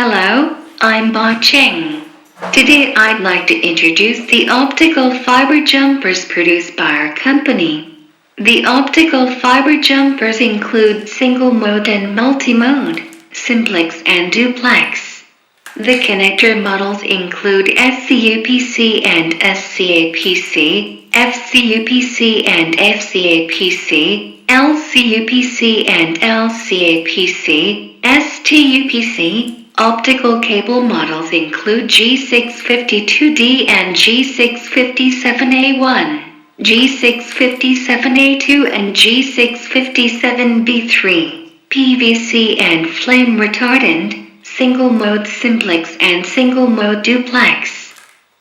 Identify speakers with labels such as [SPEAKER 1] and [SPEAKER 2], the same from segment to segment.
[SPEAKER 1] Hello, I'm Bocheng. Today I'd like to introduce the optical fiber jumpers produced by our company. The optical fiber jumpers include single mode and multi-mode, simplex and duplex. The connector models include scupc and scapc, fcupc and fcapc, lcupc and lcapc, stupc. Optical cable models include G652D and G657A1, G657A2 and G657B3, PVC and flame retardant, single mode simplex and single mode duplex.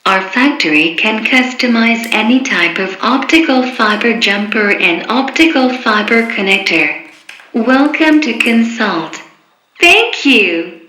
[SPEAKER 1] Our factory can customize any type of optical fiber jumper and optical fiber connector. Welcome to consult. Thank you.